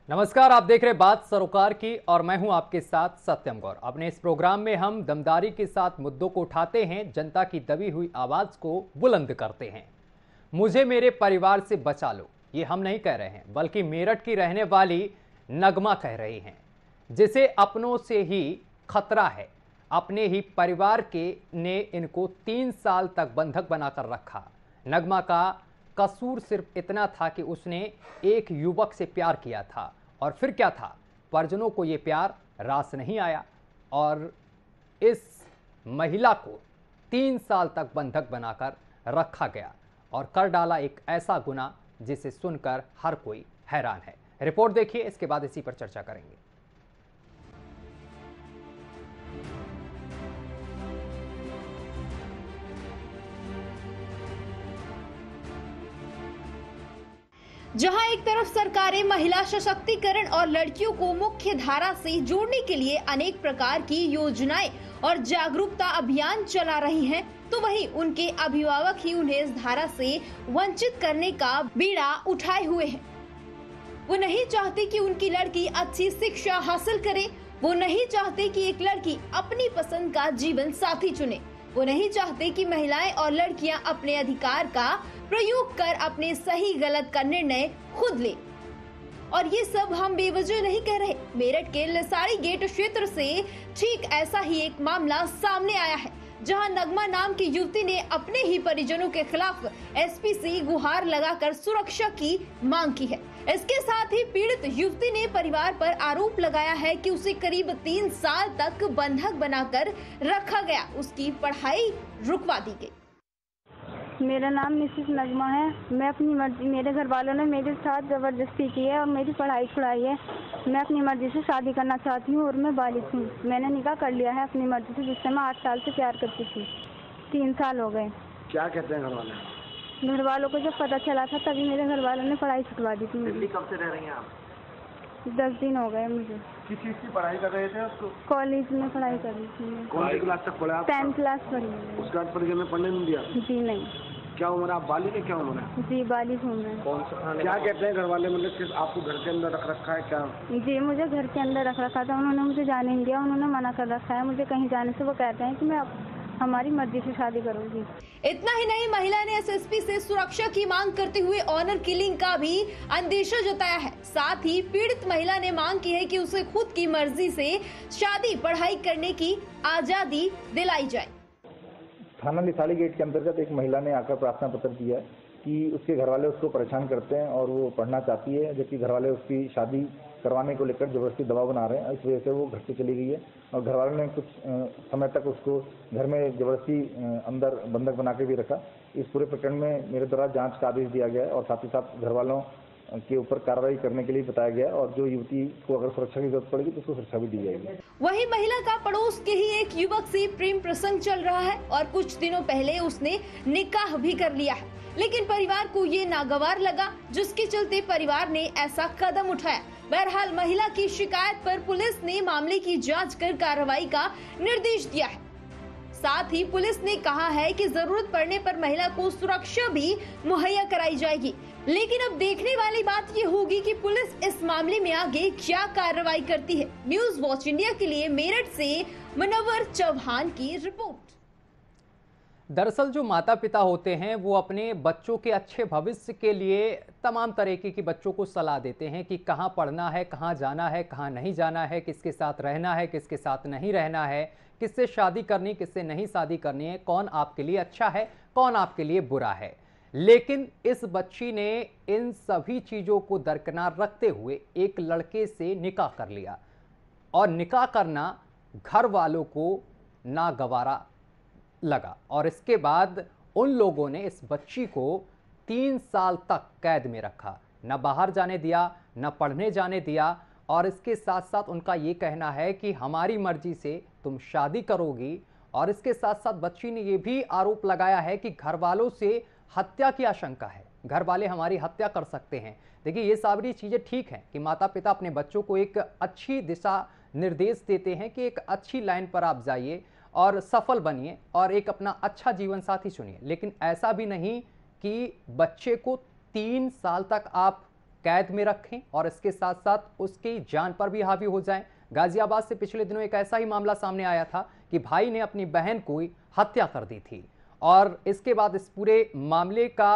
नमस्कार, आप देख रहे बात सरोकार की और मैं हूं आपके साथ सत्यम गौर। अपने इस प्रोग्राम में हम दमदारी के साथ मुद्दों को उठाते हैं, जनता की दबी हुई आवाज को बुलंद करते हैं। मुझे मेरे परिवार से बचा लो, ये हम नहीं कह रहे हैं, बल्कि मेरठ की रहने वाली नगमा कह रही हैं, जिसे अपनों से ही खतरा है। अपने ही परिवार के ने इनको 3 साल तक बंधक बनाकर रखा। नगमा का कसूर सिर्फ इतना था कि उसने एक युवक से प्यार किया था, और फिर क्या था, परिजनों को यह प्यार रास नहीं आया और इस महिला को 3 साल तक बंधक बनाकर रखा गया और कर डाला एक ऐसा गुनाह जिसे सुनकर हर कोई हैरान है। रिपोर्ट देखिए, इसके बाद इसी पर चर्चा करेंगे। जहां एक तरफ सरकारें महिला सशक्तिकरण और लड़कियों को मुख्य धारा से जोड़ने के लिए अनेक प्रकार की योजनाएं और जागरूकता अभियान चला रही हैं, तो वहीं उनके अभिभावक ही उन्हें इस धारा से वंचित करने का बीड़ा उठाए हुए हैं। वो नहीं चाहते कि उनकी लड़की अच्छी शिक्षा हासिल करे, वो नहीं चाहते कि एक लड़की अपनी पसंद का जीवन साथी चुने, वो नहीं चाहते कि महिलाएं और लड़कियां अपने अधिकार का प्रयोग कर अपने सही गलत का निर्णय खुद ले। और ये सब हम बेवजह नहीं कह रहे। मेरठ के लसाड़ी गेट क्षेत्र से ठीक ऐसा ही एक मामला सामने आया है, जहां नगमा नाम की युवती ने अपने ही परिजनों के खिलाफ एसपी से गुहार लगाकर सुरक्षा की मांग की है। इसके साथ ही पीड़ित युवती ने परिवार पर आरोप लगाया है कि उसे करीब 3 साल तक बंधक बनाकर रखा गया, उसकी पढ़ाई रुकवा दी गई। मेरा नाम मिसेस नगमा है। मैं अपनी मर्जी, मेरे घर वालों ने मेरे साथ ज़बरदस्ती की है और मेरी पढ़ाई छुड़ाई है। मैं अपनी मर्जी से शादी करना चाहती हूँ और मैं बालिग हूँ। मैंने निकाह कर लिया है अपनी मर्जी से, जिससे मैं 8 साल से प्यार करती थी। 3 साल हो गए। क्या कहते हैं घर वाले? घर वालों को जब पता चला था तभी मेरे घर वालों ने पढ़ाई छुटवा दी थी। दिल्ली कब से रह रही हैं आप? 10 दिन हो गए मुझे। किस चीज़ की पढ़ाई कर रहे थे उसको? कॉलेज में पढ़ाई कर रही थी। कौन सी क्लास तक पढ़ा? 10th क्लास पढ़ी है। उसके बाद परिजन ने पढ़ने नहीं दिया? जी नहीं। क्या उम्र? आप बालिग है? क्या उम्र है? जी बालिग हूँ मैं। क्या कहते हैं घर वाले? मतलब कि आपको घर के अंदर रख रखा है क्या? जी मुझे घर के अंदर रख रखा था। उन्होंने मुझे जाने नहीं दिया, उन्होंने मना कर रखा है मुझे कहीं जाने से। वो कहते हैं कि मैं हमारी मर्जी से शादी करूंगी। इतना ही नहीं, महिला ने एसएसपी से सुरक्षा की मांग करते हुए ऑनर किलिंग का भी अंदेशा जताया है। साथ ही पीड़ित महिला ने मांग की है कि उसे खुद की मर्जी से शादी पढ़ाई करने की आजादी दिलाई जाए। थाना लिसाड़ी गेट के अंतर्गत एक महिला ने आकर प्रार्थना पत्र दिया कि उसके घर वाले उसको परेशान करते हैं और वो पढ़ना चाहती है, जबकि घर वाले उसकी शादी करवाने को लेकर जबरदस्ती दबाव बना रहे हैं। इस वजह से वो घर से चली गई है और घर वालों ने कुछ समय तक उसको घर में जबरदस्ती अंदर बंधक बना के भी रखा। इस पूरे प्रकरण में मेरे द्वारा जांच का आदेश दिया गया है और साथ ही साथ घर वालों के ऊपर कार्रवाई करने के लिए बताया गया और जो युवती को अगर सुरक्षा की जरूरत पड़ेगी तो उसको सुरक्षा भी दी जाएगी। वहीं महिला का पड़ोस के ही एक युवक से प्रेम प्रसंग चल रहा है और कुछ दिनों पहले उसने निकाह भी कर लिया है, लेकिन परिवार को ये नागवार लगा, जिसके चलते परिवार ने ऐसा कदम उठाया। बहरहाल महिला की शिकायत पर पुलिस ने मामले की जांच कर कार्रवाई का निर्देश दिया है। साथ ही पुलिस ने कहा है कि जरूरत पड़ने पर महिला को सुरक्षा भी मुहैया कराई जाएगी। लेकिन अब देखने वाली बात ये होगी कि पुलिस इस मामले में आगे क्या कार्रवाई करती है। न्यूज वॉच इंडिया के लिए मेरठ से मुनव्वर चौहान की रिपोर्ट। दरअसल जो माता पिता होते हैं वो अपने बच्चों के अच्छे भविष्य के लिए तमाम तरीके की बच्चों को सलाह देते हैं कि कहाँ पढ़ना है, कहाँ जाना है, कहाँ नहीं जाना है, किसके साथ रहना है, किसके साथ नहीं रहना है, किससे शादी करनी, किससे नहीं शादी करनी है, कौन आपके लिए अच्छा है, कौन आपके लिए बुरा है। लेकिन इस बच्ची ने इन सभी चीज़ों को दरकिनार रखते हुए एक लड़के से निकाह कर लिया और निकाह करना घर वालों को नागवारा लगा और इसके बाद उन लोगों ने इस बच्ची को 3 साल तक कैद में रखा, न बाहर जाने दिया, न पढ़ने जाने दिया। और इसके साथ साथ उनका ये कहना है कि हमारी मर्जी से तुम शादी करोगी। और इसके साथ साथ बच्ची ने ये भी आरोप लगाया है कि घर वालों से हत्या की आशंका है, घर वाले हमारी हत्या कर सकते हैं। देखिए, ये सारी चीज़ें ठीक हैं कि माता पिता अपने बच्चों को एक अच्छी दिशा निर्देश देते हैं कि एक अच्छी लाइन पर आप जाइए और सफल बनिए और एक अपना अच्छा जीवन साथी चुनिए, लेकिन ऐसा भी नहीं कि बच्चे को 3 साल तक आप कैद में रखें और इसके साथ साथ उसकी जान पर भी हावी हो जाएं। गाजियाबाद से पिछले दिनों एक ऐसा ही मामला सामने आया था कि भाई ने अपनी बहन को हत्या कर दी थी और इसके बाद इस पूरे मामले का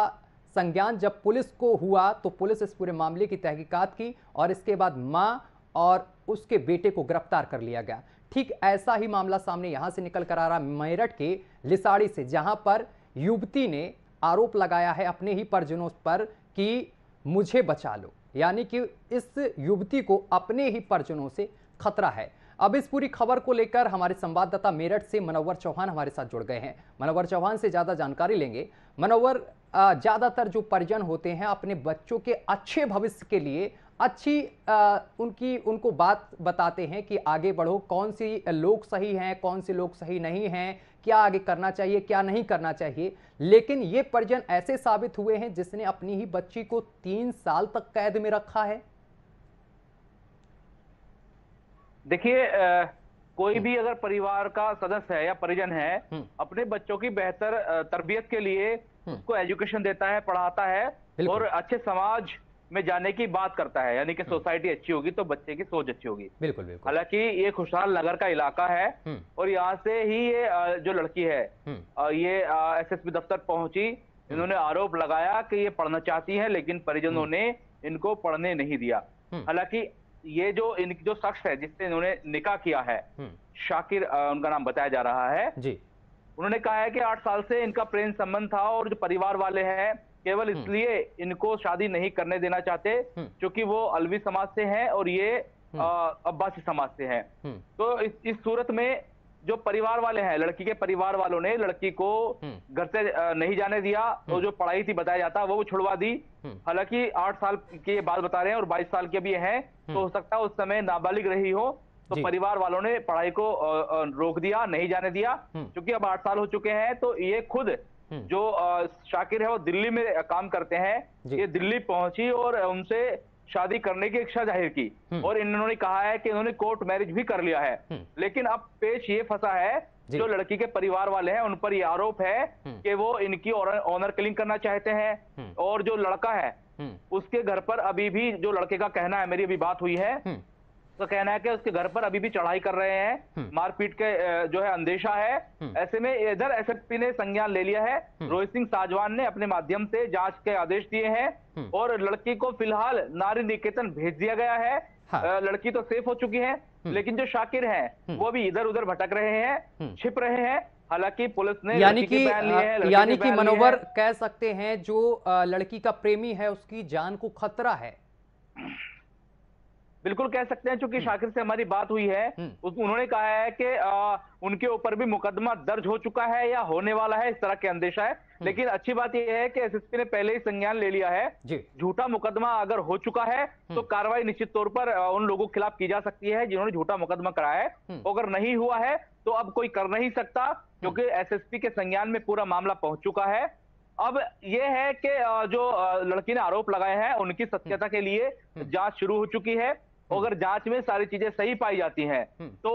संज्ञान जब पुलिस को हुआ तो पुलिस इस पूरे मामले की तहकीकात की और इसके बाद मां और उसके बेटे को गिरफ्तार कर लिया गया। ठीक ऐसा ही मामला सामने यहां से निकल कर आ रहा मेरठ के लिसाड़ी से, जहां पर युवती ने आरोप लगाया है अपने ही परिजनों पर कि मुझे बचा लो, यानी कि इस युवती को अपने ही परिजनों से खतरा है। अब इस पूरी खबर को लेकर हमारे संवाददाता मेरठ से मनोवर चौहान हमारे साथ जुड़ गए हैं। मनोवर चौहान से ज्यादा जानकारी लेंगे। मनोवर, ज्यादातर जो परिजन होते हैं अपने बच्चों के अच्छे भविष्य के लिए अच्छी उनको बात बताते हैं कि आगे बढ़ो, कौन सी लोग सही हैं, कौन से लोग सही नहीं हैं, क्या आगे करना चाहिए, क्या नहीं करना चाहिए। लेकिन ये परिजन ऐसे साबित हुए हैं जिसने अपनी ही बच्ची को 3 साल तक कैद में रखा है। देखिए, कोई भी अगर परिवार का सदस्य है या परिजन है, अपने बच्चों की बेहतर तरबियत के लिए उसको एजुकेशन देता है, पढ़ाता है और अच्छे समाज में जाने की बात करता है, यानी कि सोसाइटी अच्छी होगी तो बच्चे की सोच अच्छी होगी। बिल्कुल बिल्कुल। हालांकि ये खुशहाल नगर का इलाका है और यहाँ से ही ये जो लड़की है ये एसएसपी दफ्तर पहुंची। इन्होंने आरोप लगाया कि ये पढ़ना चाहती है लेकिन परिजनों ने इनको पढ़ने नहीं दिया। हालांकि ये जो शख्स है जिससे इन्होंने निकाह किया है, शाकिर उनका नाम बताया जा रहा है जी। उन्होंने कहा है कि 8 साल से इनका प्रेम संबंध था और जो परिवार वाले हैं केवल इसलिए इनको शादी नहीं करने देना चाहते क्योंकि वो अलवी समाज से हैं और ये अब्बासी समाज से हैं। तो इस सूरत में जो परिवार वाले हैं, लड़की के परिवार वालों ने लड़की को घर से नहीं जाने दिया और जो पढ़ाई थी बताया जाता वो छुड़वा दी। हालांकि 8 साल की ये बात बता रहे हैं और 22 साल के भी हैं, तो हो सकता है उस समय नाबालिग रही हो, तो परिवार वालों ने पढ़ाई को रोक दिया, नहीं जाने दिया। क्योंकि अब 8 साल हो चुके हैं तो ये खुद जो शाकिर है वो दिल्ली में काम करते हैं, ये दिल्ली पहुंची और उनसे शादी करने की इच्छा जाहिर की और इन्होंने कहा है कि इन्होंने कोर्ट मैरिज भी कर लिया है। लेकिन अब पेच ये फंसा है, जो लड़की के परिवार वाले हैं उन पर ये आरोप है कि वो इनकी ऑनर किलिंग करना चाहते हैं और जो लड़का है उसके घर पर अभी भी, जो लड़के का कहना है, मेरी अभी बात हुई है, तो कहना है कि उसके घर पर अभी भी चढ़ाई कर रहे हैं, मारपीट के जो है अंदेशा है। ऐसे में इधर एसएसपी ने संज्ञान ले लिया है, रोहित सिंह साजवान ने अपने माध्यम से जांच के आदेश दिए हैं और लड़की को फिलहाल नारी निकेतन भेज दिया गया है। हाँ। लड़की तो सेफ हो चुकी है लेकिन जो शाकिर हैं वो भी इधर उधर भटक रहे हैं, छिप रहे हैं। हालांकि पुलिस ने यानी कि मनोवर कह सकते हैं जो लड़की का प्रेमी है उसकी जान को खतरा है। बिल्कुल कह सकते हैं, क्योंकि शाकिर से हमारी बात हुई है, उन्होंने कहा है कि उनके ऊपर भी मुकदमा दर्ज हो चुका है या होने वाला है, इस तरह के अंदेशा है। लेकिन अच्छी बात यह है कि एसएसपी ने पहले ही संज्ञान ले लिया है। झूठा मुकदमा अगर हो चुका है तो कार्रवाई निश्चित तौर पर उन लोगों के खिलाफ की जा सकती है जिन्होंने झूठा मुकदमा कराया है। अगर नहीं हुआ है तो अब कोई कर नहीं सकता, क्योंकि एसएसपी के संज्ञान में पूरा मामला पहुंच चुका है। अब यह है कि जो लड़की ने आरोप लगाए हैं उनकी सत्यता के लिए जांच शुरू हो चुकी है। अगर जांच में सारी चीजें सही पाई जाती हैं तो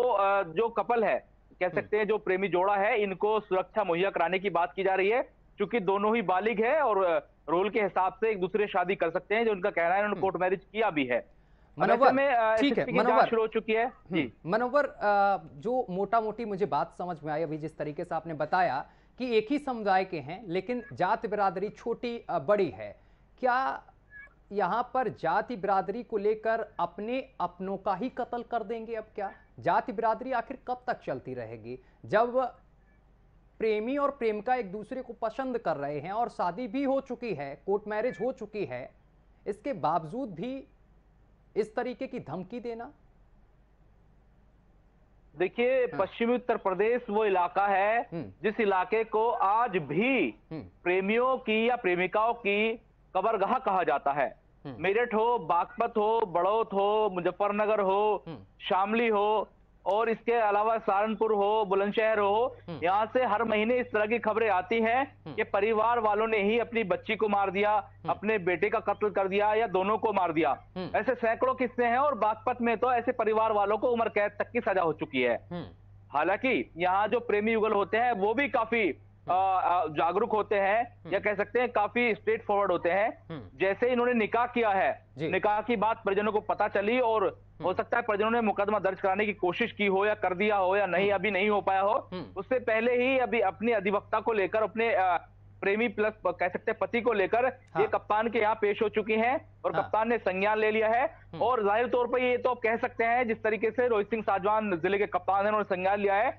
जो कपल है, कह सकते हैं जो प्रेमी जोड़ा है, इनको सुरक्षा मुहैया कराने की बात की जा रही है, क्योंकि दोनों ही बालिग है और रोल के हिसाब से एक दूसरे शादी कर सकते हैं, जो उनका कहना है। उन्होंने कोर्ट मैरिज किया भी है। मनोवर, ठीक है, मनोवर शुरू हो चुकी है जी। मनोवर, जो मोटा मोटी मुझे बात समझ में आई अभी जिस तरीके से आपने बताया कि एक ही समुदाय के हैं लेकिन जाति बिरादरी छोटी बड़ी है, क्या यहाँ पर जाति बिरादरी को लेकर अपने अपनों का ही कत्ल कर देंगे? अब क्या जाति बिरादरी आखिर कब तक चलती रहेगी जब प्रेमी और प्रेमिका एक दूसरे को पसंद कर रहे हैं और शादी भी हो चुकी है, कोर्ट मैरिज हो चुकी है, इसके बावजूद भी इस तरीके की धमकी देना? देखिए, पश्चिमी उत्तर प्रदेश वो इलाका है जिस इलाके को आज भी प्रेमियों की या प्रेमिकाओं की कबरगाह कहा जाता है। मेरठ हो, बागपत हो, बड़ौत हो, मुजफ्फरनगर हो, शामली हो और इसके अलावा सहारनपुर हो, बुलंदशहर हो, यहाँ से हर महीने इस तरह की खबरें आती हैं कि परिवार वालों ने ही अपनी बच्ची को मार दिया, अपने बेटे का कत्ल कर दिया या दोनों को मार दिया। ऐसे सैकड़ों किस्से हैं और बागपत में तो ऐसे परिवार वालों को उम्र कैद तक की सजा हो चुकी है। हालांकि यहाँ जो प्रेमी युगल होते हैं वो भी काफी जागरूक होते हैं, या कह सकते हैं काफी स्ट्रेट फॉरवर्ड होते हैं। जैसे इन्होंने निकाह किया है, निकाह की बात परिजनों को पता चली और हो सकता है परिजनों ने मुकदमा दर्ज कराने की कोशिश की हो या कर दिया हो या नहीं, अभी नहीं हो पाया हो, उससे पहले ही अभी अपनी अधिवक्ता को लेकर, अपने प्रेमी प्लस कह सकते हैं पति को लेकर ये कप्तान के यहाँ पेश हो चुकी हैं और कप्तान ने संज्ञान ले लिया है। और जाहिर तौर पर ये तो आप कह सकते हैं, जिस तरीके से रोहित सिंह साजवान जिले के कप्तान हैं, उन्होंने संज्ञान लिया है,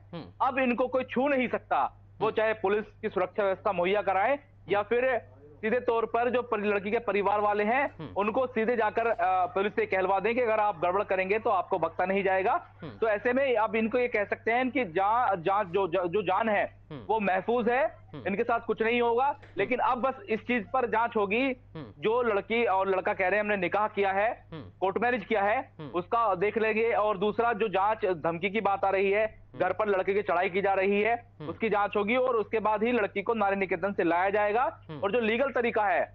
अब इनको कोई छू नहीं सकता। वो चाहे पुलिस की सुरक्षा व्यवस्था मुहैया कराए या फिर सीधे तौर पर जो लड़की के परिवार वाले हैं उनको सीधे जाकर पुलिस से कहलवा दें कि अगर आप गड़बड़ करेंगे तो आपको बख्शा नहीं जाएगा। तो ऐसे में अब इनको ये कह सकते हैं कि जान जो जान है वो महफूज है, इनके साथ कुछ नहीं होगा। लेकिन अब बस इस चीज पर जांच होगी, जो लड़की और लड़का कह रहे हैं हमने निकाह किया है, कोर्ट मैरिज किया है, उसका देख लेंगे। और दूसरा जो जांच धमकी की बात आ रही है, घर पर लड़के की चढ़ाई की जा रही है, उसकी जांच होगी और उसके बाद ही लड़की को नारी निकेतन से लाया जाएगा और जो लीगल तरीका है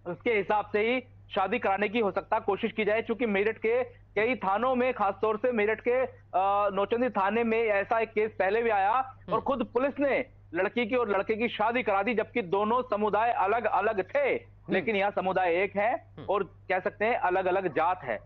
उसके हिसाब से ही शादी कराने की हो सकता कोशिश की जाए। क्योंकि मेरठ के कई थानों में, खासतौर से मेरठ के नौचंदी थाने में ऐसा एक केस पहले भी आया और खुद पुलिस ने लड़की की और लड़के की शादी करा दी, जबकि दोनों समुदाय अलग अलग थे। लेकिन यहाँ समुदाय एक है और कह सकते हैं अलग अलग जात है।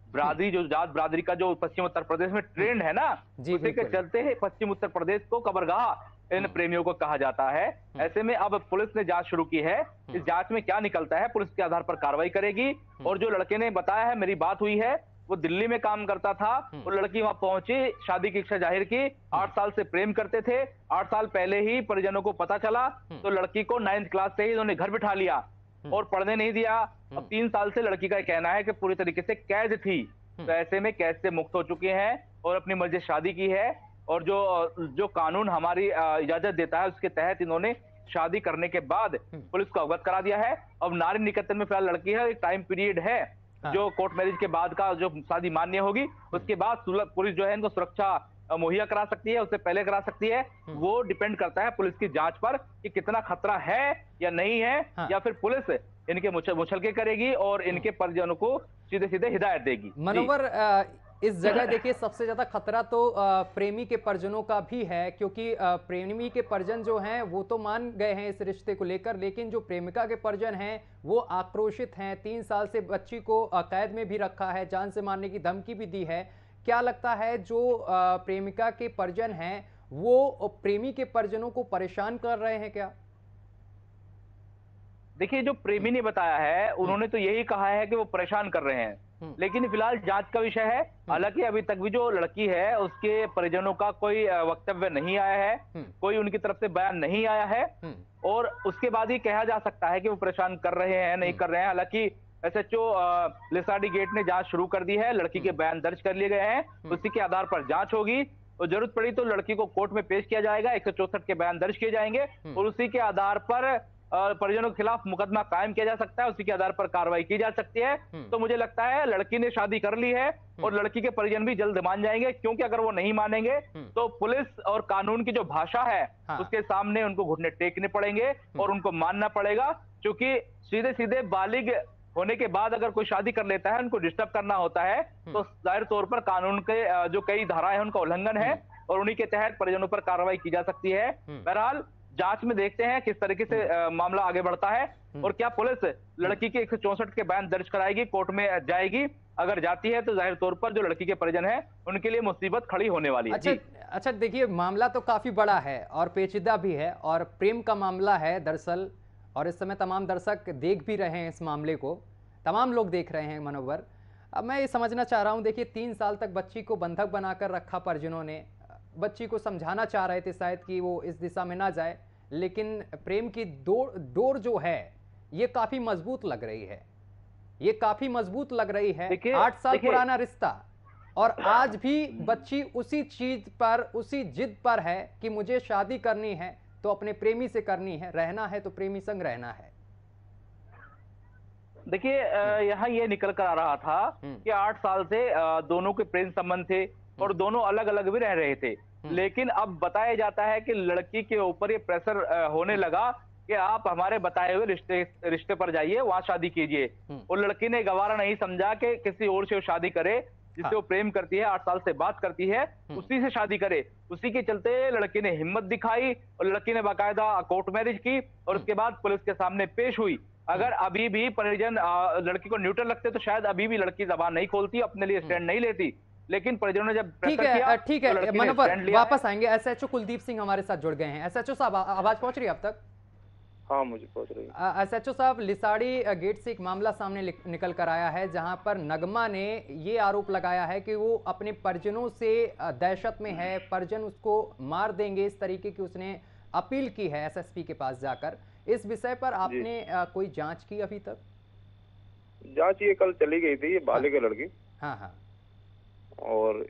बरादरी, जो जात बरादरी का जो पश्चिम उत्तर प्रदेश में ट्रेंड है ना, उसी के चलते ही पश्चिम उत्तर प्रदेश को कबरगाह इन प्रेमियों को कहा जाता है। ऐसे में अब पुलिस ने जांच शुरू की है, इस जांच में क्या निकलता है पुलिस के आधार पर कार्रवाई करेगी। और जो लड़के ने बताया है, मेरी बात हुई है, वो दिल्ली में काम करता था और लड़की वहां पहुंची, शादी की इच्छा जाहिर की, 8 साल से प्रेम करते थे। 8 साल पहले ही परिजनों को पता चला तो लड़की को 9th क्लास से ही उन्होंने घर बिठा लिया और पढ़ने नहीं दिया। अब 3 साल से लड़की का कहना है कि पूरी तरीके से कैद थी। तो ऐसे में कैद से मुक्त हो चुके हैं और अपनी मर्जी से शादी की है। और जो कानून हमारी इजाजत देता है उसके तहत इन्होंने शादी करने के बाद पुलिस को अवगत करा दिया है। अब नारी निकेतन में फिलहाल लड़की है, एक टाइम पीरियड है जो कोर्ट मैरिज के बाद का जो शादी मान्य होगी, उसके बाद पुलिस जो है इनको सुरक्षा मुहैया करा सकती है, उससे पहले करा सकती है। वो डिपेंड करता है पुलिस की जांच पर कि कितना खतरा है या नहीं है, या फिर पुलिस इनके मुचलके करेगी और इनके परिजनों को सीधे सीधे हिदायत देगी। मनोवर, इस जगह देखिए सबसे ज्यादा खतरा तो प्रेमी के परिजनों का भी है, क्योंकि प्रेमी के परिजन जो हैं वो तो मान गए हैं इस रिश्ते को लेकर, लेकिन जो प्रेमिका के परिजन हैं वो आक्रोशित हैं। 3 साल से बच्ची को कैद में भी रखा है, जान से मारने की धमकी भी दी है। क्या लगता है जो प्रेमिका के परिजन हैं वो प्रेमी के परिजनों को परेशान कर रहे हैं क्या? देखिए, जो प्रेमी ने बताया है उन्होंने तो यही कहा है कि वो परेशान कर रहे हैं, लेकिन फिलहाल जांच का विषय है। हालांकि अभी तक भी जो लड़की है उसके परिजनों का कोई वक्तव्य नहीं आया है, कोई उनकी तरफ से बयान नहीं आया है और उसके बाद ही कहा जा सकता है कि वो परेशान कर रहे हैं नहीं कर रहे हैं। हालांकि SHO लिसाडी गेट ने जांच शुरू कर दी है, लड़की के बयान दर्ज कर लिए गए हैं, उसी के आधार पर जांच होगी और जरूरत पड़ी तो लड़की को कोर्ट में पेश किया जाएगा, 164 के बयान दर्ज किए जाएंगे और उसी के आधार पर परिजनों के खिलाफ मुकदमा कायम किया जा सकता है, उसी के आधार पर कार्रवाई की जा सकती है। तो मुझे लगता है लड़की ने शादी कर ली है और लड़की के परिजन भी जल्द मान जाएंगे, क्योंकि अगर वो नहीं मानेंगे तो पुलिस और कानून की जो भाषा है उसके सामने उनको घुटने टेकने पड़ेंगे और उनको मानना पड़ेगा। क्योंकि सीधे सीधे बालिग होने के बाद अगर कोई शादी कर लेता है, उनको डिस्टर्ब करना होता है, तो जाहिर तौर पर कानून के जो कई धाराएं हैं उनका उल्लंघन है और उन्हीं के तहत परिजनों पर कार्रवाई की जा सकती है। बहरहाल जांच में देखते हैं किस तरीके से मामला आगे बढ़ता है और क्या पुलिस लड़की के 164 के बयान दर्ज कराएगी, कोर्ट में जाएगी। अगर जाती है तो जाहिर तौर पर जो लड़की के परिजन हैं उनके लिए मुसीबत खड़ी होने वाली है। अच्छा देखिए, मामला तो काफी बड़ा है और पेचीदा भी है और प्रेम का मामला है दरअसल, और इस समय तमाम दर्शक देख भी रहे हैं इस मामले को, तमाम लोग देख रहे हैं मनोवर। अब मैं ये समझना चाह रहा हूँ, देखिए 3 साल तक बच्ची को बंधक बनाकर रखा परिजनों ने, बच्ची को समझाना चाह रहे थे शायद कि वो इस दिशा में ना जाए, लेकिन प्रेम की डोर जो है ये काफी मजबूत लग रही है, ये काफी मजबूत लग रही है। 8 साल पुराना रिश्ता और आज भी बच्ची उसी चीज पर, उसी जिद पर है कि मुझे शादी करनी है तो अपने प्रेमी से करनी है, रहना है तो प्रेमी संग रहना है। देखिए, यहाँ ये निकल कर आ रहा था कि 8 साल से दोनों के प्रेम संबंध थे और दोनों अलग अलग भी रह रहे थे, लेकिन अब बताया जाता है कि लड़की के ऊपर ये प्रेशर होने लगा कि आप हमारे बताए हुए रिश्ते पर जाइए, वहां शादी कीजिए। और लड़की ने गवारा नहीं समझा कि किसी और से शादी करे जिससे वो प्रेम करती है, 8 साल से बात करती है, उसी से शादी करे। उसी के चलते लड़की ने हिम्मत दिखाई और लड़की ने बाकायदा कोर्ट मैरिज की और उसके बाद पुलिस के सामने पेश हुई। अगर अभी भी परिजन लड़की को न्यूट्रल रखते तो शायद अभी भी लड़की जबान नहीं खोलती, अपने लिए स्टैंड नहीं लेती, लेकिन परिजनों ने जब ठीक है, ठीक है मनोवर, वापस आएंगे। एसएचओ कुलदीप सिंह हमारे साथ जुड़ गए हैं। एसएचओ साहब, आवाज पहुंच रही है अब तक? हाँ, मुझे पहुंच रही है। एसएचओ साहब, लिसाड़ी गेट से एक मामला सामने निकल कर आया है, जहां पर नगमा ने ये आरोप लगाया है कि वो अपने परिजनों से दहशत में है, परिजन उसको मार देंगे, इस तरीके की उसने अपील की है एसएसपी के पास जाकर। इस विषय पर आपने कोई जांच की अभी तक? जांच ये कल चली गई थी, ये बालिग है लड़की। हाँ हाँ। और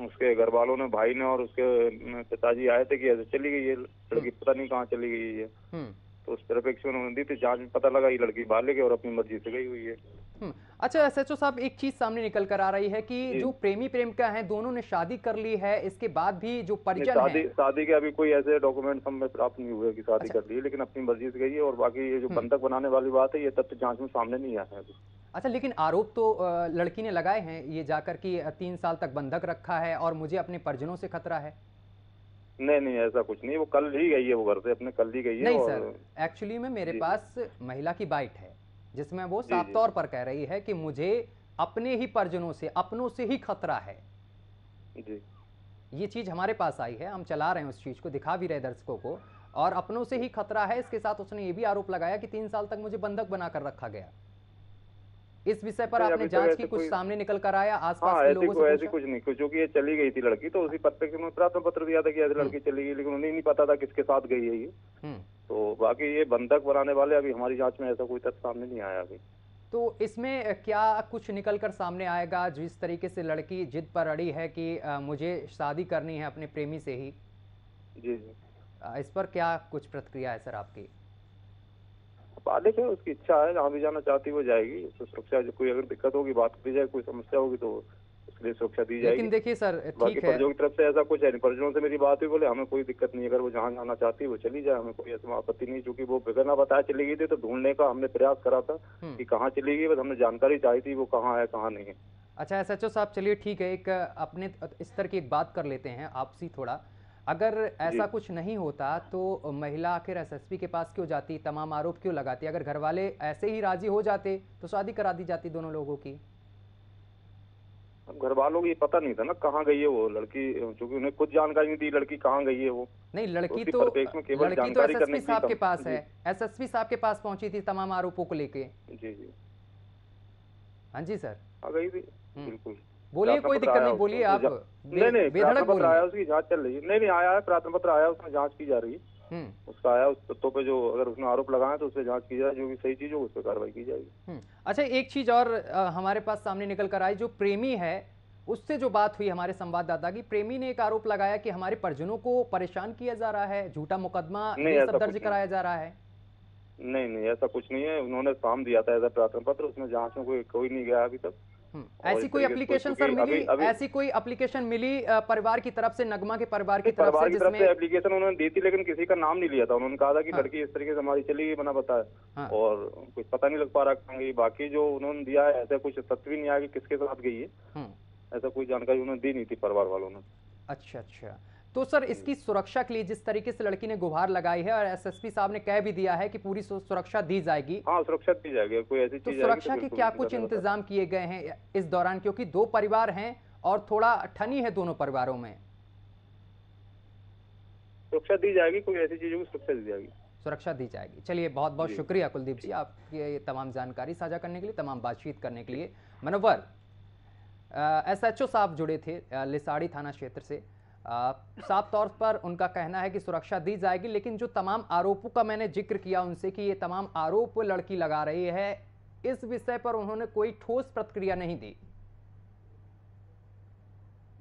उसके घर वालों ने, भाई ने और उसके पिताजी आए थे कि ऐसे चली गई है लड़की, पता नहीं कहाँ चली गई है। तो उस तरफ एक्शन उन्होंने दी थी, जांच में पता लगा ये लड़की बालिग है और अपनी मर्जी से गई हुई है। अच्छा एसएचओ साहब, एक चीज सामने निकल कर आ रही है कि जो प्रेमी प्रेमिका हैं दोनों ने शादी कर ली है, इसके बाद भी जो परिजन है, शादी के अभी कोई ऐसे डॉक्यूमेंट हमें प्राप्त नहीं हुए कि शादी कर ली है, लेकिन अपनी मर्जी से गई है। और बाकी ये जो बंधक बनाने वाली बात है, ये तथ्य जांच में सामने नहीं आया है अभी। अच्छा, लेकिन आरोप तो लड़की ने लगाए हैं ये जाकर कि 3 साल तक बंधक रखा है और मुझे अपने परिजनों से खतरा है। नहीं, ऐसा कुछ नहीं, वो कल ही गई है, वो घर से अपने कल ही गई है। नहीं सर, एक्चुअली में मेरे पास महिला की बाइट है जिसमें वो साफ तौर पर कह रही है कि मुझे अपने ही परिजनों से, अपनों से ही खतरा है जी। ये चीज हमारे पास आई है, हम चला रहे हैं उस चीज को, दिखा भी रहे दर्शकों को, और अपनों से ही खतरा है। इसके साथ उसने ये भी आरोप लगाया कि 3 साल तक मुझे बंधक बनाकर रखा गया। इस विषय पर आपने जांच की, कुछ सामने निकल कर आया आसपास के लोगों से? ऐसी कुछ नहीं, क्योंकि ये चली गई थी लड़की, तो उसी पत्र में प्रार्थना पत्र दिया था कि ऐसी लड़की चली गई, लेकिन उन्हें नहीं पता था किसके साथ गई है ये। तो बाकी ये बंधक बनाने वाले अभी हमारी जांच में ऐसा कोई तथ्य सामने नहीं आया अभी। तो इसमें क्या कुछ निकल कर सामने आएगा? जिस तरीके से लड़की जिद पर अड़ी है कि मुझे शादी करनी है अपने प्रेमी से ही, जी, इस पर क्या कुछ प्रतिक्रिया है सर आपकी? बालिक है, उसकी इच्छा है, जहाँ भी जाना चाहती है वो जाएगी। तो सुरक्षा, जो कोई अगर दिक्कत होगी, बात की जाए, कोई समस्या होगी तो उसके लिए सुरक्षा दी जाएगी। लेकिन देखिए सर, ठीक है, परिजनों की तरफ से ऐसा कुछ है नहीं। परिजनों से मेरी बात हुई, बोले हमें कोई दिक्कत नहीं, अगर वो जहाँ जाना चाहती है वो चली जाए, हमें कोई ऐसी आपत्ति नहीं। चूंकि वो बिगर ना बताया चली गई थी, तो ढूंढने का हमने प्रयास करा था कि कहाँ चली गई, बस हमने जानकारी चाहिए थी वो कहाँ है, कहाँ नहीं है। अच्छा एसएचओ साहब, चलिए ठीक है, एक अपने स्तर की एक बात कर लेते हैं आपसी थोड़ा। अगर ऐसा कुछ नहीं होता तो महिला आखिर एसएसपी के पास क्यों जाती, तमाम आरोप क्यों लगाती? अगर घर वाले ऐसे ही राजी हो जाते तो शादी करा दी जाती दोनों लोगों की। घर वालों को ये पता नहीं था ना कहाँ गई है वो लड़की, क्योंकि उन्हें खुद जानकारी नहीं थी लड़की कहाँ गई है वो। नहीं, लड़की तो एसएसपी साहब के पास है, एसएसपी साहब के पास पहुंची थी तमाम आरोपों को लेके। जी। हाँ जी सर, आ गई थी, बिल्कुल। बोलिए, कोई दिक्कत नहीं, बोलिए आप। नहीं, प्रार्थना पत्र आया, उसकी जांच चल रही है। नहीं आया है, प्रार्थना पत्र आया, उसमें जांच की जा रही है। उसका आया, उस तत्वों पे जो अगर उसने आरोप लगाया तो उस पर जांच की जाए, जो भी सही चीज हो उस पर कार्रवाई की जाएगी। अच्छा, एक चीज और हमारे पास सामने निकल कर आई, जो प्रेमी है उससे जो बात हुई हमारे संवाददाता की, प्रेमी ने एक आरोप लगाया कि हमारे परिजनों को परेशान किया जा रहा है, झूठा मुकदमा दर्ज कराया जा रहा है। नहीं, ऐसा कुछ नहीं है। उन्होंने फॉर्म दिया था ऐसा प्रार्थना पत्र, उसमें जांच में कोई नहीं गया अभी तक। ऐसी कोई एप्लीकेशन सर मिली? ऐसी कोई एप्लीकेशन मिली परिवार की तरफ से, नगमा के परिवार की तरफ से एप्लीकेशन उन्होंने दी थी, लेकिन किसी का नाम नहीं लिया था। उन्होंने कहा था कि लड़की इस तरीके से हमारी चली गई, बना बताया, और कुछ पता नहीं लग पा रहा कहाँ गई। बाकी जो उन्होंने दिया है ऐसा कुछ तथ्य भी नहीं आया कि किसके साथ गई है, ऐसा कोई जानकारी उन्होंने दी नहीं थी परिवार वालों ने। अच्छा, तो सर इसकी सुरक्षा के लिए जिस तरीके से लड़की ने गुहार लगाई है और एसएसपी साहब ने कह भी दिया है कि पूरी सुरक्षा दी जाएगी। हाँ, सुरक्षा दी जाएगी, कोई ऐसी चीज। तो सुरक्षा के क्या कुछ इंतजाम किए गए हैं इस दौरान, क्योंकि 2 परिवार हैं और थोड़ा ठनी है दोनों परिवारों में? सुरक्षा दी जाएगी, कोई ऐसी चीजों की सुरक्षा दी जाएगी। सुरक्षा दी जाएगी। चलिए, बहुत बहुत शुक्रिया कुलदीप जी, आपकी ये तमाम जानकारी साझा करने के लिए, तमाम बातचीत करने के लिए। मनोवर, एसएचओ साहब जुड़े थे लिसाड़ी थाना क्षेत्र से। साफ तौर पर उनका कहना है कि सुरक्षा दी जाएगी, लेकिन जो तमाम आरोपों का मैंने जिक्र किया उनसे कि ये तमाम आरोप लड़की लगा रही है, इस विषय पर उन्होंने कोई ठोस प्रतिक्रिया नहीं दी।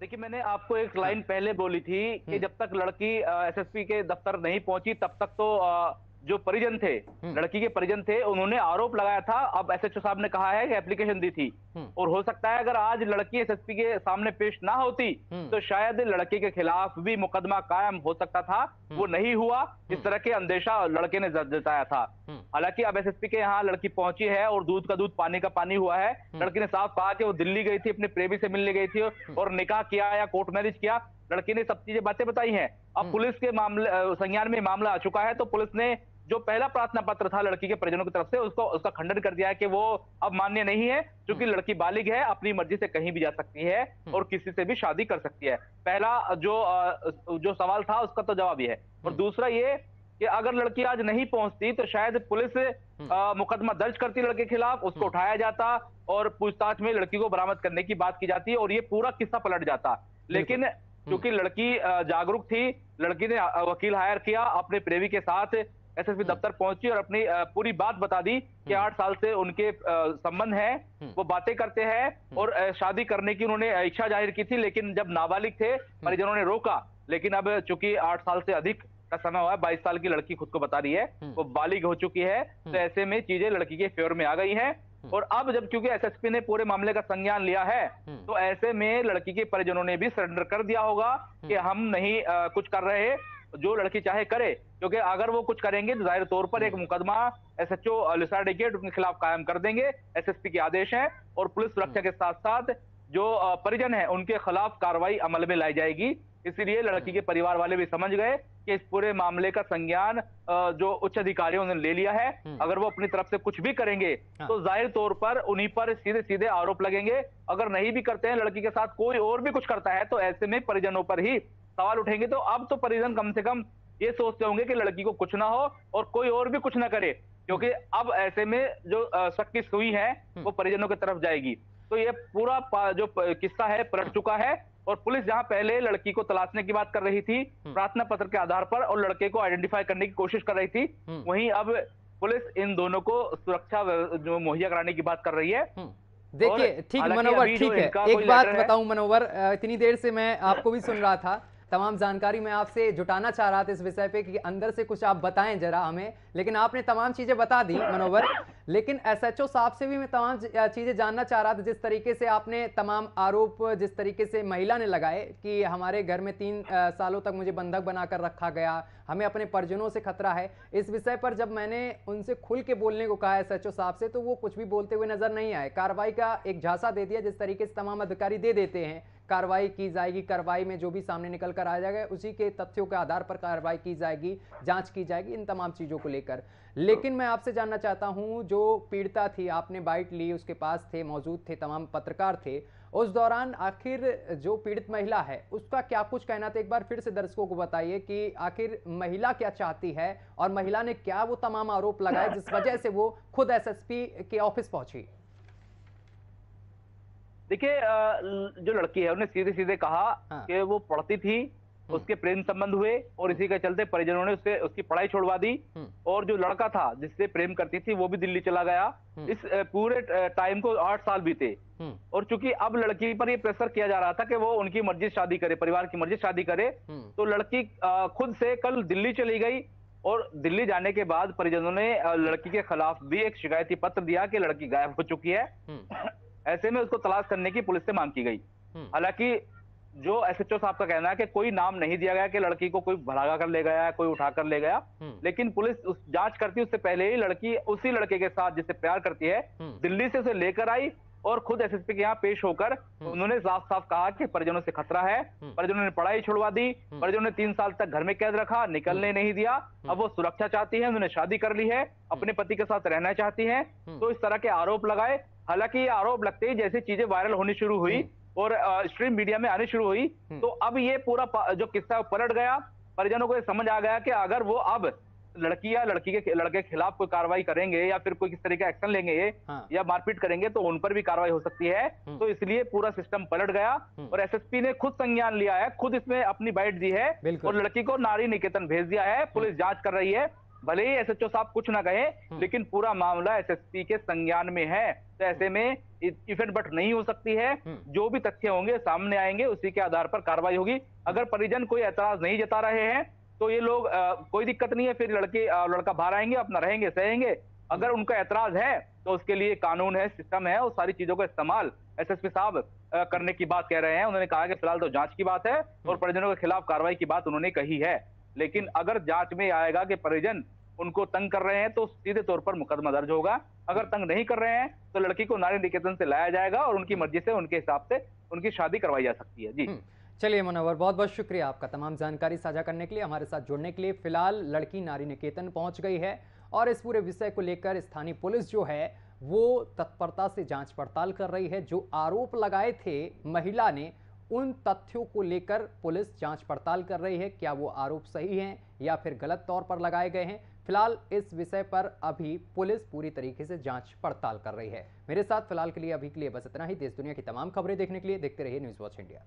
देखिए, मैंने आपको एक लाइन पहले बोली थी कि जब तक लड़की एसएसपी के दफ्तर नहीं पहुंची तब तक तो जो परिजन थे, लड़की के परिजन थे, उन्होंने आरोप लगाया था। अब एसएचओ साहब ने कहा है कि एप्लीकेशन दी थी और हो सकता है अगर आज लड़की एसएसपी के सामने पेश ना होती तो शायद लड़के के खिलाफ भी मुकदमा कायम हो सकता था। वो नहीं हुआ, इस तरह के अंदेशा लड़के ने जताया था। हालांकि अब एसएसपी के यहाँ लड़की पहुंची है और दूध का दूध पानी का पानी हुआ है। लड़की ने साफ कहा कि वो दिल्ली गई थी, अपने प्रेमी से मिलने गई थी और निकाह किया या कोर्ट मैरिज किया। लड़की ने सब चीजें बातें बताई हैं। अब पुलिस के मामले संज्ञान में मामला आ चुका है, तो पुलिस ने जो पहला प्रार्थना पत्र था लड़की के परिजनों की तरफ से उसका खंडन कर दिया है कि वो अब मान्य नहीं है, क्योंकि लड़की बालिग है, अपनी मर्जी से कहीं भी जा सकती है और किसी से भी शादी कर सकती है। पहला जो सवाल था उसका तो जवाब ये है। और दूसरा ये कि अगर लड़की आज नहीं पहुंचती तो शायद पुलिस मुकदमा दर्ज करती लड़के के खिलाफ, उसको उठाया जाता और पूछताछ में लड़की को बरामद करने की बात की जाती और ये पूरा किस्सा पलट जाता। लेकिन क्योंकि लड़की जागरूक थी, लड़की ने वकील हायर किया, अपने प्रेमी के साथ एसएसपी दफ्तर पहुंची और अपनी पूरी बात बता दी कि 8 साल से उनके संबंध हैं, वो बातें करते हैं और शादी करने की उन्होंने इच्छा जाहिर की थी। लेकिन जब नाबालिग थे, परिजनों ने रोका। लेकिन अब चूंकि 8 साल से अधिक का समय हुआ है, 22 साल की लड़की खुद को बता रही है, वो बालिग हो चुकी है, तो ऐसे में चीजें लड़की के फेवर में आ गई हैं। और अब जब क्योंकि एसएसपी ने पूरे मामले का संज्ञान लिया है, तो ऐसे में लड़की के परिजनों ने भी सरेंडर कर दिया होगा कि हम नहीं कुछ कर रहे, जो लड़की चाहे करे। क्योंकि अगर वो कुछ करेंगे तो जाहिर तौर पर एक मुकदमा एसएचओ लिसार्ड ब्रिगेड उनके खिलाफ कायम कर देंगे। एसएसपी के आदेश हैं और पुलिस सुरक्षा के साथ साथ जो परिजन है उनके खिलाफ कार्रवाई अमल में लाई जाएगी। इसीलिए लड़की के परिवार वाले भी समझ गए कि इस पूरे मामले का संज्ञान जो उच्च अधिकारियों ने ले लिया है। अगर वो अपनी तरफ से कुछ भी करेंगे तो जाहिर तौर पर उन्हीं पर सीधे सीधे आरोप लगेंगे। अगर नहीं भी करते हैं, लड़की के साथ कोई और भी कुछ करता है, तो ऐसे में परिजनों पर ही सवाल उठेंगे। तो अब तो परिजन कम से कम ये सोचते होंगे कि लड़की को कुछ ना हो और कोई और भी कुछ ना करे, क्योंकि अब ऐसे में जो शक की सुई है वो परिजनों की तरफ जाएगी। तो ये पूरा जो किस्सा है पलट चुका है और पुलिस जहां पहले लड़की को तलाशने की बात कर रही थी प्रार्थना पत्र के आधार पर और लड़के को आइडेंटिफाई करने की कोशिश कर रही थी, वहीं अब पुलिस इन दोनों को सुरक्षा जो मुहैया कराने की बात कर रही है। देखिए ठीक मनोवर, ठीक है, एक बात बताऊं मनोवर, इतनी देर से मैं आपको भी सुन रहा था, तमाम जानकारी मैं आपसे जुटाना चाह रहा था इस विषय पे कि अंदर से कुछ आप बताएं जरा हमें, लेकिन आपने तमाम चीजें बता दी मनोवर। लेकिन एसएचओ साहब से भी मैं तमाम चीजें जानना चाह रहा था। जिस तरीके से आपने तमाम आरोप जिस तरीके से महिला ने लगाए कि हमारे घर में 3 सालों तक मुझे बंधक बनाकर रखा गया, हमें अपने परिजनों से खतरा है, इस विषय पर जब मैंने उनसे खुल के बोलने को कहा एसएचओ साहब से, तो वो कुछ भी बोलते हुए नजर नहीं आए। कार्रवाई का एक झांसा दे दिया, जिस तरीके से तमाम अधिकारी दे देते हैं कार्रवाई की जाएगी, कार्रवाई में जो भी सामने निकल कर आ जाएगा उसी के तथ्यों के आधार पर कार्रवाई की जाएगी, जांच की जाएगी इन तमाम चीजों को लेकर। लेकिन मैं आपसे जानना चाहता हूं, जो पीड़िता थी, आपने बाइट ली, उसके पास थे, मौजूद थे, तमाम पत्रकार थे, उस दौरान आखिर जो पीड़ित महिला है उसका क्या कुछ कहना था? एक बार फिर से दर्शकों को बताइए कि आखिर महिला क्या चाहती है और महिला ने क्या वो तमाम आरोप लगाए जिस वजह से वो खुद एसएसपी के ऑफिस पहुंची। देखिए, जो लड़की है उन्हें सीधे सीधे कहा कि वो पढ़ती थी, उसके प्रेम संबंध हुए और इसी के चलते परिजनों ने उसकी पढ़ाई छुड़वा दी और जो लड़का था जिससे प्रेम करती थी वो भी दिल्ली चला गया। इस पूरे टाइम को 8 साल बीते और चूंकि अब लड़की पर ये प्रेशर किया जा रहा था कि वो उनकी मर्जी से शादी करे, परिवार की मर्जी से शादी करे, तो लड़की खुद से कल दिल्ली चली गई और दिल्ली जाने के बाद परिजनों ने लड़की के खिलाफ भी एक शिकायती पत्र दिया कि लड़की गायब हो चुकी है। ऐसे में उसको तलाश करने की पुलिस से मांग की गई। हालांकि जो एसएचओ साहब का कहना है कि कोई नाम नहीं दिया गया कि लड़की को कोई भगा कर ले गया, कोई उठा कर ले गया, लेकिन पुलिस उस जांच करती उससे पहले ही लड़की उसी लड़के के साथ जिससे प्यार करती है दिल्ली से उसे लेकर आई और खुद एसएसपी के यहाँ पेश होकर उन्होंने साफ साफ कहा कि परिजनों से खतरा है। परिजनों ने पढ़ाई छुड़वा दी, परिजनों ने 3 साल तक घर में कैद रखा, निकलने नहीं दिया। अब वो सुरक्षा चाहती है, उन्होंने शादी कर ली है, अपने पति के साथ रहना चाहती है, तो इस तरह के आरोप लगाए। हालांकि ये आरोप लगते ही जैसे चीजें वायरल होनी शुरू हुई और स्ट्रीम मीडिया में आनी शुरू हुई, तो अब ये पूरा जो किस्सा है पलट गया। परिजनों को ये समझ आ गया कि अगर वो अब लड़की या लड़के के खिलाफ कोई कार्रवाई करेंगे या फिर कोई किस तरह का एक्शन लेंगे या मारपीट करेंगे तो उन पर भी कार्रवाई हो सकती है। तो इसलिए पूरा सिस्टम पलट गया और एसएसपी ने खुद संज्ञान लिया है, खुद इसमें अपनी बाइट दी है और लड़की को नारी निकेतन भेज दिया है। पुलिस जांच कर रही है, भले ही एसएचओ साहब कुछ ना कहे, लेकिन पूरा मामला एसएसपी के संज्ञान में है। तो ऐसे में इफेक्ट बट नहीं हो सकती है, जो भी तथ्य होंगे सामने आएंगे, उसी के आधार पर कार्रवाई होगी। अगर परिजन कोई ऐतराज नहीं जता रहे हैं तो ये लोग कोई दिक्कत नहीं है, फिर लड़का बाहर आएंगे, अपना रहेंगे सहेंगे। अगर उनका ऐतराज है तो उसके लिए कानून है, सिस्टम है, और सारी चीजों का इस्तेमाल एसएसपी साहब करने की बात कह रहे हैं। उन्होंने कहा कि फिलहाल तो जांच की बात है और परिजनों के खिलाफ कार्रवाई की बात उन्होंने कही है। लेकिन अगर जांच में आएगा कि परिजन उनको तंग कर रहे हैं तो सीधे तौर पर मुकदमा दर्ज होगा। अगर तंग नहीं कर रहे हैं तो लड़की को नारी निकेतन से लाया जाएगा और उनकी मर्जी से, उनके हिसाब से उनकी शादी करवाई जा सकती है। जी चलिए मुनव्वर, बहुत बहुत शुक्रिया आपका तमाम जानकारी साझा करने के लिए, हमारे साथ जुड़ने के लिए। फिलहाल लड़की नारी निकेतन पहुंच गई है और इस पूरे विषय को लेकर स्थानीय पुलिस जो है वो तत्परता से जांच पड़ताल कर रही है। जो आरोप लगाए थे महिला ने, उन तथ्यों को लेकर पुलिस जांच पड़ताल कर रही है। क्या वो आरोप सही हैं या फिर गलत तौर पर लगाए गए हैं, फिलहाल इस विषय पर अभी पुलिस पूरी तरीके से जांच पड़ताल कर रही है। मेरे साथ फिलहाल के लिए अभी के लिए बस इतना ही। देश दुनिया की तमाम खबरें देखने के लिए देखते रहिए न्यूज़ वॉच इंडिया।